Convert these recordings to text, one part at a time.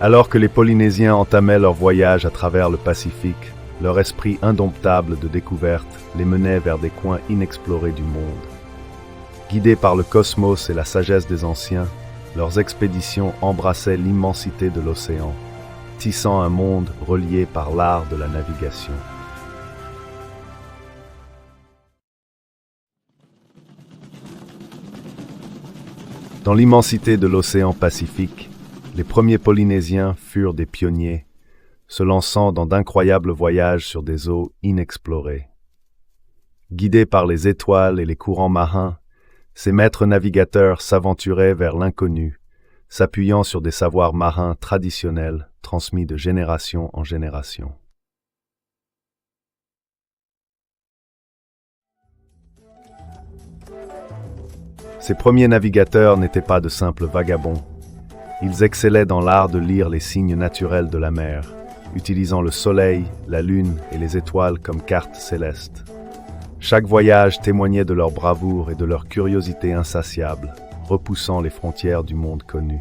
Alors que les Polynésiens entamaient leur voyage à travers le Pacifique, leur esprit indomptable de découverte les menait vers des coins inexplorés du monde. Guidés par le cosmos et la sagesse des anciens, leurs expéditions embrassaient l'immensité de l'océan, tissant un monde relié par l'art de la navigation. Dans l'immensité de l'océan Pacifique, les premiers Polynésiens furent des pionniers, se lançant dans d'incroyables voyages sur des eaux inexplorées. Guidés par les étoiles et les courants marins, ces maîtres navigateurs s'aventuraient vers l'inconnu, s'appuyant sur des savoirs marins traditionnels transmis de génération en génération. Ces premiers navigateurs n'étaient pas de simples vagabonds. Ils excellaient dans l'art de lire les signes naturels de la mer, utilisant le soleil, la lune et les étoiles comme cartes célestes. Chaque voyage témoignait de leur bravoure et de leur curiosité insatiable, repoussant les frontières du monde connu.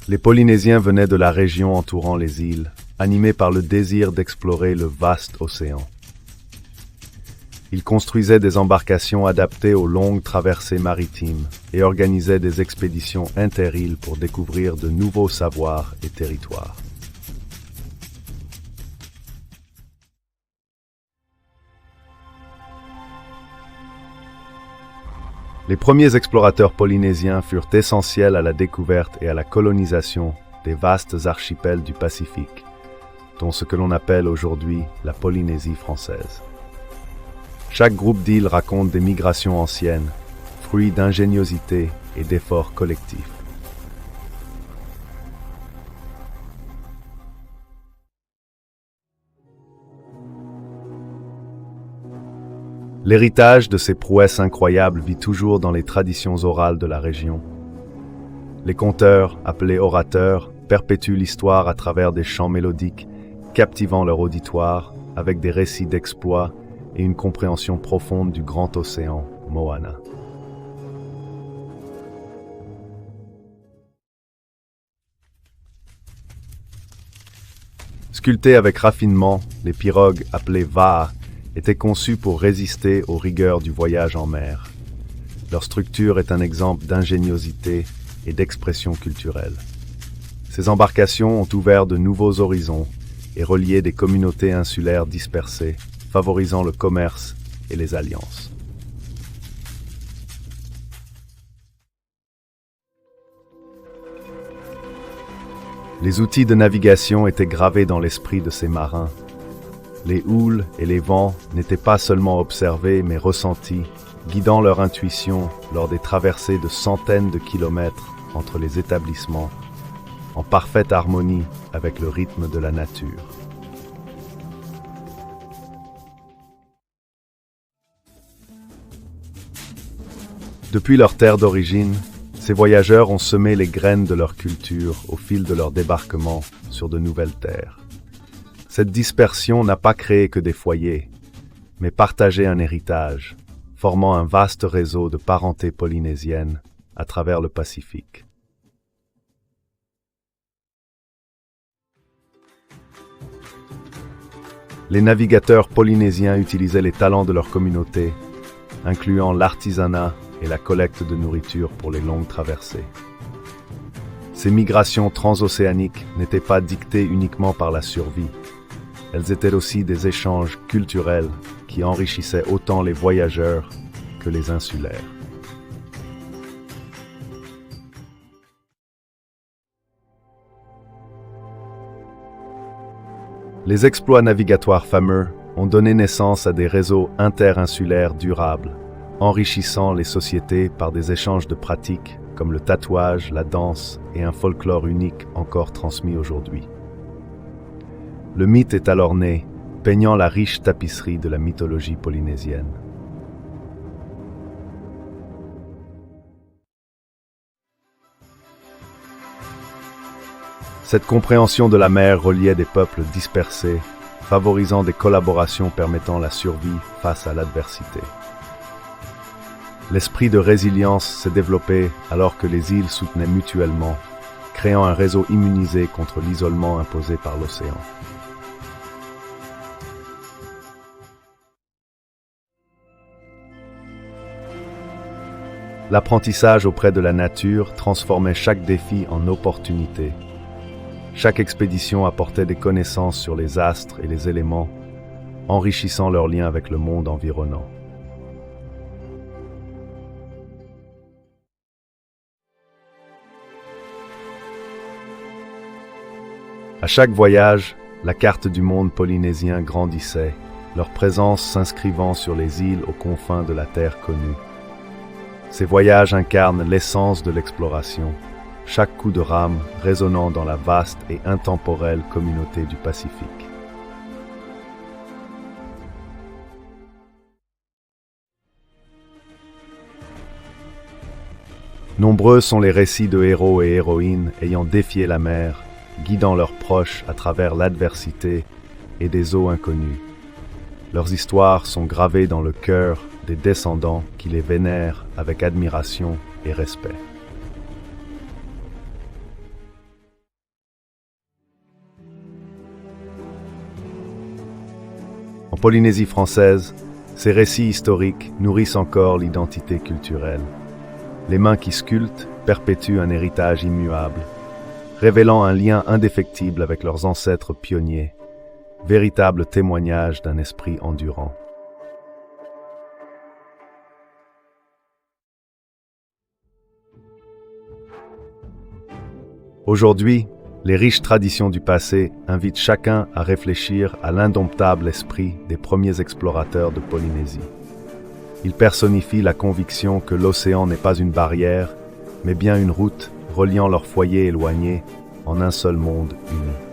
Les Polynésiens venaient de la région entourant les îles, animés par le désir d'explorer le vaste océan. Ils construisaient des embarcations adaptées aux longues traversées maritimes et organisaient des expéditions inter-îles pour découvrir de nouveaux savoirs et territoires. Les premiers explorateurs polynésiens furent essentiels à la découverte et à la colonisation des vastes archipels du Pacifique, dont ce que l'on appelle aujourd'hui la Polynésie française. Chaque groupe d'îles raconte des migrations anciennes, fruits d'ingéniosité et d'efforts collectifs. L'héritage de ces prouesses incroyables vit toujours dans les traditions orales de la région. Les conteurs, appelés orateurs, perpétuent l'histoire à travers des chants mélodiques, captivant leur auditoire avec des récits d'exploits et une compréhension profonde du grand océan, Moana. Sculptées avec raffinement, les pirogues appelées va'a étaient conçues pour résister aux rigueurs du voyage en mer. Leur structure est un exemple d'ingéniosité et d'expression culturelle. Ces embarcations ont ouvert de nouveaux horizons et relié des communautés insulaires dispersées, favorisant le commerce et les alliances. Les outils de navigation étaient gravés dans l'esprit de ces marins. Les houles et les vents n'étaient pas seulement observés mais ressentis, guidant leur intuition lors des traversées de centaines de kilomètres entre les établissements, en parfaite harmonie avec le rythme de la nature. Depuis leur terre d'origine, ces voyageurs ont semé les graines de leur culture au fil de leur débarquement sur de nouvelles terres. Cette dispersion n'a pas créé que des foyers, mais partagé un héritage, formant un vaste réseau de parenté polynésienne à travers le Pacifique. Les navigateurs polynésiens utilisaient les talents de leur communauté, incluant l'artisanat et la collecte de nourriture pour les longues traversées. Ces migrations transocéaniques n'étaient pas dictées uniquement par la survie. Elles étaient aussi des échanges culturels qui enrichissaient autant les voyageurs que les insulaires. Les exploits navigatoires fameux ont donné naissance à des réseaux interinsulaires durables, enrichissant les sociétés par des échanges de pratiques comme le tatouage, la danse et un folklore unique encore transmis aujourd'hui. Le mythe est alors né, peignant la riche tapisserie de la mythologie polynésienne. Cette compréhension de la mer reliait des peuples dispersés, favorisant des collaborations permettant la survie face à l'adversité. L'esprit de résilience s'est développé alors que les îles soutenaient mutuellement, créant un réseau immunisé contre l'isolement imposé par l'océan. L'apprentissage auprès de la nature transformait chaque défi en opportunité. Chaque expédition apportait des connaissances sur les astres et les éléments, enrichissant leurs liens avec le monde environnant. À chaque voyage, la carte du monde polynésien grandissait, leur présence s'inscrivant sur les îles aux confins de la terre connue. Ces voyages incarnent l'essence de l'exploration, chaque coup de rame résonnant dans la vaste et intemporelle communauté du Pacifique. Nombreux sont les récits de héros et héroïnes ayant défié la mer, guidant leurs proches à travers l'adversité et des eaux inconnues. Leurs histoires sont gravées dans le cœur des descendants qui les vénèrent avec admiration et respect. En Polynésie française, ces récits historiques nourrissent encore l'identité culturelle. Les mains qui sculptent perpétuent un héritage immuable, révélant un lien indéfectible avec leurs ancêtres pionniers, véritable témoignage d'un esprit endurant. Aujourd'hui, les riches traditions du passé invitent chacun à réfléchir à l'indomptable esprit des premiers explorateurs de Polynésie. Ils personnifient la conviction que l'océan n'est pas une barrière, mais bien une route reliant leurs foyers éloignés en un seul monde uni.